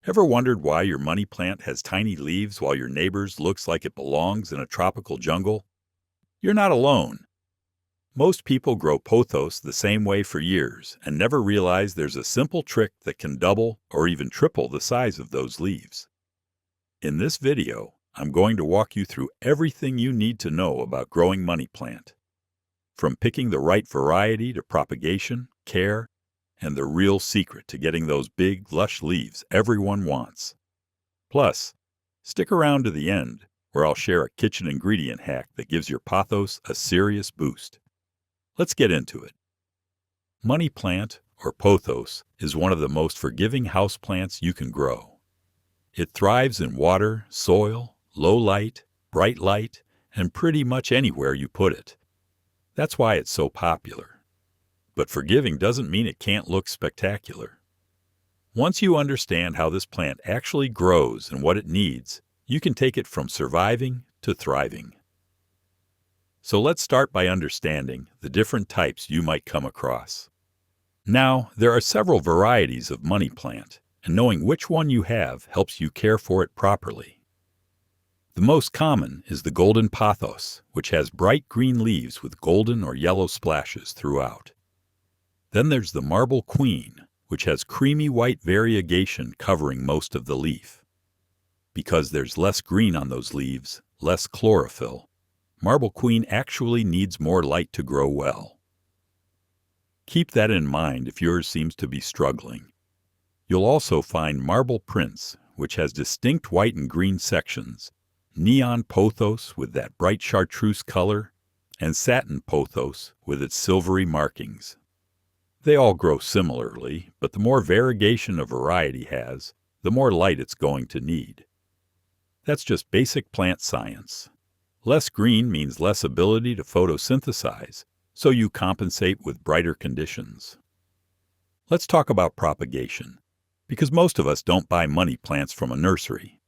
Ever wondered why your money plant has tiny leaves while your neighbor's looks like it belongs in a tropical jungle? You're not alone. Most people grow pothos the same way for years and never realize there's a simple trick that can double or even triple the size of those leaves. In this video, I'm going to walk you through everything you need to know about growing money plant. From picking the right variety to propagation, care, and the real secret to getting those big, lush leaves everyone wants. Plus, stick around to the end where I'll share a kitchen ingredient hack that gives your pothos a serious boost. Let's get into it. Money plant, or pothos, is one of the most forgiving houseplants you can grow. It thrives in water, soil, low light, bright light, and pretty much anywhere you put it. That's why it's so popular. But forgiving doesn't mean it can't look spectacular. Once you understand how this plant actually grows and what it needs, you can take it from surviving to thriving. So let's start by understanding the different types you might come across. Now, there are several varieties of money plant, and knowing which one you have helps you care for it properly. The most common is the golden pothos, which has bright green leaves with golden or yellow splashes throughout. Then there's the marble queen, which has creamy white variegation covering most of the leaf. Because there's less green on those leaves, less chlorophyll, marble queen actually needs more light to grow well. Keep that in mind if yours seems to be struggling. You'll also find marble prince, which has distinct white and green sections, neon pothos with that bright chartreuse color, and satin pothos with its silvery markings. They all grow similarly, but the more variegation a variety has, the more light it's going to need. That's just basic plant science. Less green means less ability to photosynthesize, so you compensate with brighter conditions. Let's talk about propagation, because most of us don't buy money plants from a nursery.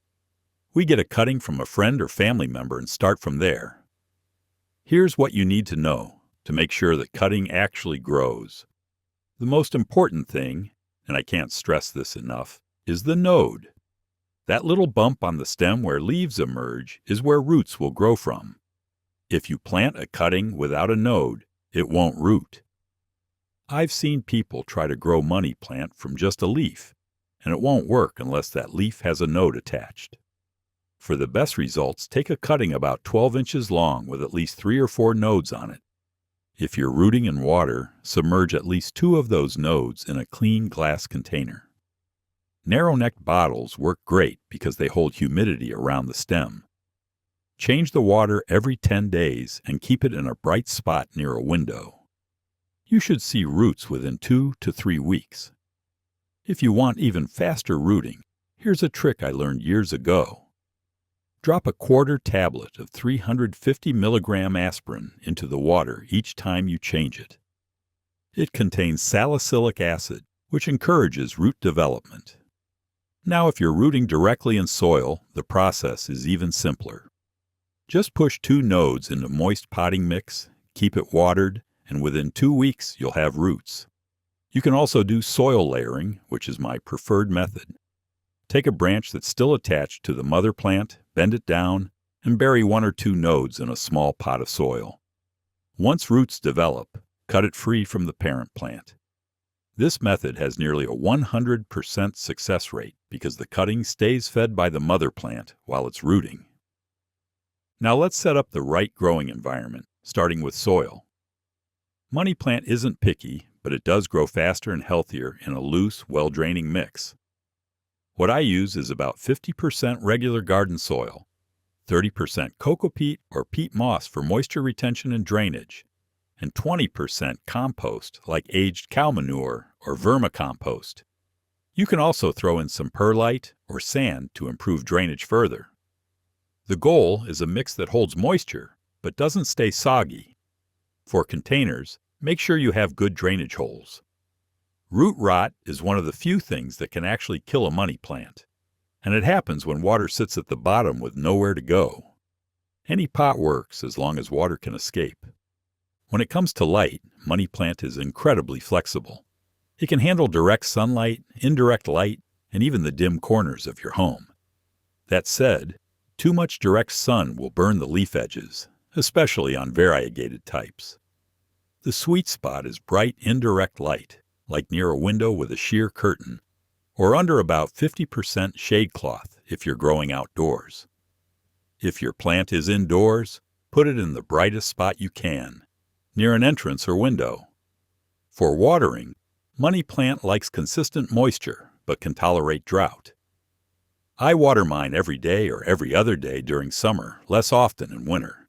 We get a cutting from a friend or family member and start from there. Here's what you need to know to make sure that cutting actually grows. The most important thing, and I can't stress this enough, is the node. That little bump on the stem where leaves emerge is where roots will grow from. If you plant a cutting without a node, it won't root. I've seen people try to grow money plant from just a leaf, and it won't work unless that leaf has a node attached. For the best results, take a cutting about 12 inches long with at least 3 or 4 nodes on it. If you're rooting in water, submerge at least 2 of those nodes in a clean glass container. Narrow-necked bottles work great because they hold humidity around the stem. Change the water every 10 days and keep it in a bright spot near a window. You should see roots within 2 to 3 weeks. If you want even faster rooting, here's a trick I learned years ago. Drop a quarter tablet of 350 milligram aspirin into the water each time you change it. It contains salicylic acid, which encourages root development. Now, if you're rooting directly in soil, the process is even simpler. Just push 2 nodes into moist potting mix, keep it watered, and within 2 weeks you'll have roots. You can also do soil layering, which is my preferred method. Take a branch that's still attached to the mother plant, bend it down, and bury 1 or 2 nodes in a small pot of soil. Once roots develop, cut it free from the parent plant. This method has nearly a 100% success rate because the cutting stays fed by the mother plant while it's rooting. Now let's set up the right growing environment, starting with soil. Money plant isn't picky, but it does grow faster and healthier in a loose, well-draining mix. What I use is about 50% regular garden soil, 30% coco peat or peat moss for moisture retention and drainage, and 20% compost like aged cow manure or vermicompost. You can also throw in some perlite or sand to improve drainage further. The goal is a mix that holds moisture but doesn't stay soggy. For containers, make sure you have good drainage holes. Root rot is one of the few things that can actually kill a money plant, and it happens when water sits at the bottom with nowhere to go. Any pot works as long as water can escape. When it comes to light, money plant is incredibly flexible. It can handle direct sunlight, indirect light, and even the dim corners of your home. That said, too much direct sun will burn the leaf edges, especially on variegated types. The sweet spot is bright indirect light, like near a window with a sheer curtain, or under about 50% shade cloth if you're growing outdoors. If your plant is indoors, put it in the brightest spot you can, near an entrance or window. For watering, money plant likes consistent moisture but can tolerate drought. I water mine every day or every other day during summer, less often in winter.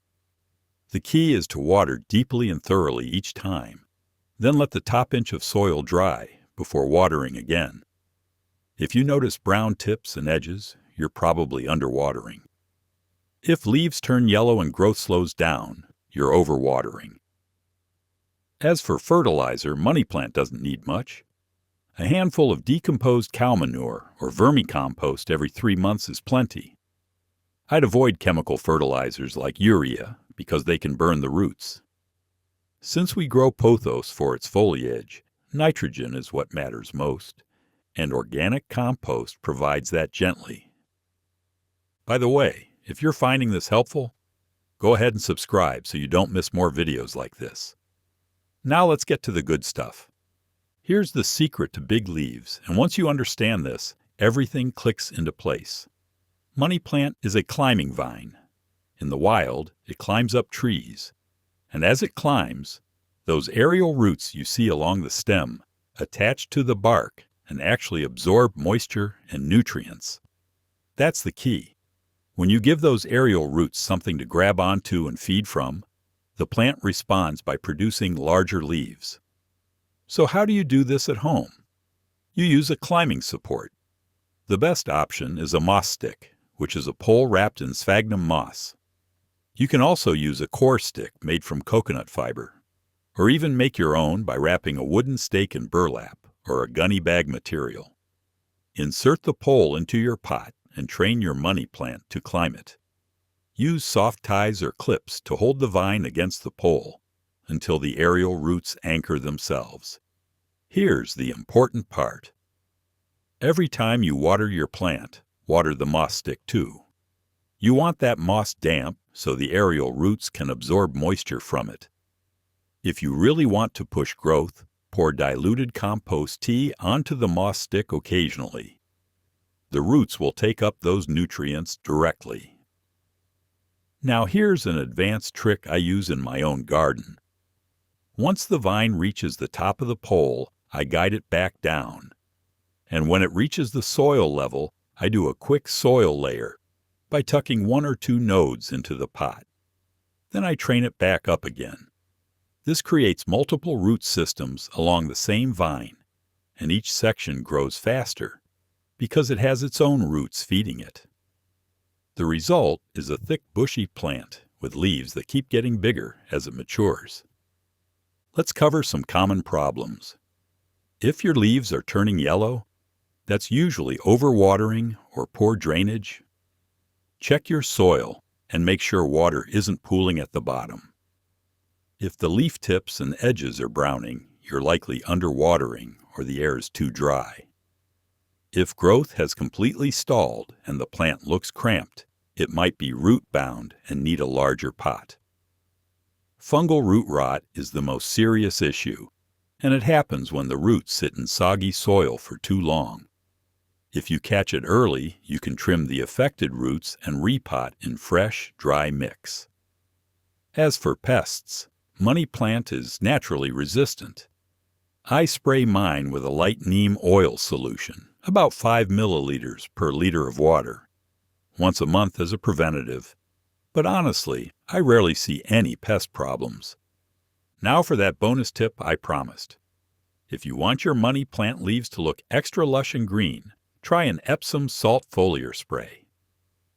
The key is to water deeply and thoroughly each time, then let the top inch of soil dry before watering again. If you notice brown tips and edges, you're probably underwatering. If leaves turn yellow and growth slows down, you're overwatering. As for fertilizer, money plant doesn't need much. A handful of decomposed cow manure or vermicompost every 3 months is plenty. I'd avoid chemical fertilizers like urea because they can burn the roots. Since we grow pothos for its foliage, nitrogen is what matters most, and organic compost provides that gently. By the way, if you're finding this helpful, go ahead and subscribe so you don't miss more videos like this. Now let's get to the good stuff. Here's the secret to big leaves, and once you understand this, everything clicks into place. Money plant is a climbing vine. In the wild, it climbs up trees, and as it climbs, those aerial roots you see along the stem attach to the bark and actually absorb moisture and nutrients. That's the key. When you give those aerial roots something to grab onto and feed from, the plant responds by producing larger leaves. So how do you do this at home? You use a climbing support. The best option is a moss stick, which is a pole wrapped in sphagnum moss. You can also use a core stick made from coconut fiber, or even make your own by wrapping a wooden stake in burlap or a gunny bag material. Insert the pole into your pot and train your money plant to climb it. Use soft ties or clips to hold the vine against the pole until the aerial roots anchor themselves. Here's the important part. Every time you water your plant, water the moss stick too. You want that moss damp so the aerial roots can absorb moisture from it. If you really want to push growth, pour diluted compost tea onto the moss stick occasionally. The roots will take up those nutrients directly. Now here's an advanced trick I use in my own garden. Once the vine reaches the top of the pole, I guide it back down. And when it reaches the soil level, I do a quick soil layer by tucking 1 or 2 nodes into the pot. Then I train it back up again. This creates multiple root systems along the same vine, and each section grows faster because it has its own roots feeding it. The result is a thick, bushy plant with leaves that keep getting bigger as it matures. Let's cover some common problems. If your leaves are turning yellow, that's usually overwatering or poor drainage. Check your soil and make sure water isn't pooling at the bottom. If the leaf tips and edges are browning, you're likely underwatering or the air is too dry. If growth has completely stalled and the plant looks cramped, it might be root-bound and need a larger pot. Fungal root rot is the most serious issue, and it happens when the roots sit in soggy soil for too long. If you catch it early, you can trim the affected roots and repot in fresh, dry mix. As for pests, money plant is naturally resistant. I spray mine with a light neem oil solution, about 5 milliliters per liter of water, once a month as a preventative. But honestly, I rarely see any pest problems. Now for that bonus tip I promised. If you want your money plant leaves to look extra lush and green, try an Epsom salt foliar spray.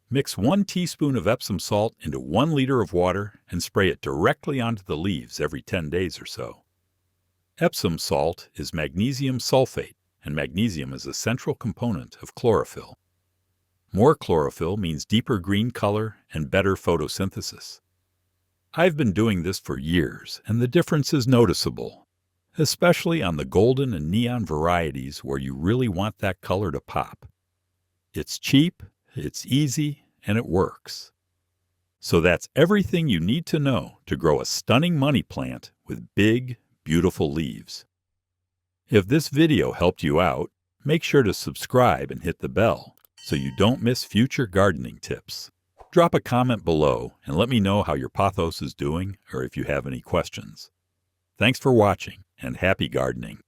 Mix 1 teaspoon of Epsom salt into 1 liter of water and spray it directly onto the leaves every 10 days or so. Epsom salt is magnesium sulfate, and magnesium is a central component of chlorophyll. More chlorophyll means deeper green color and better photosynthesis. I've been doing this for years, and the difference is noticeable. especially on the golden and neon varieties where you really want that color to pop. It's cheap, it's easy, and it works. So that's everything you need to know to grow a stunning money plant with big, beautiful leaves. If this video helped you out, make sure to subscribe and hit the bell so you don't miss future gardening tips. Drop a comment below and let me know how your pothos is doing or if you have any questions. Thanks for watching and happy gardening.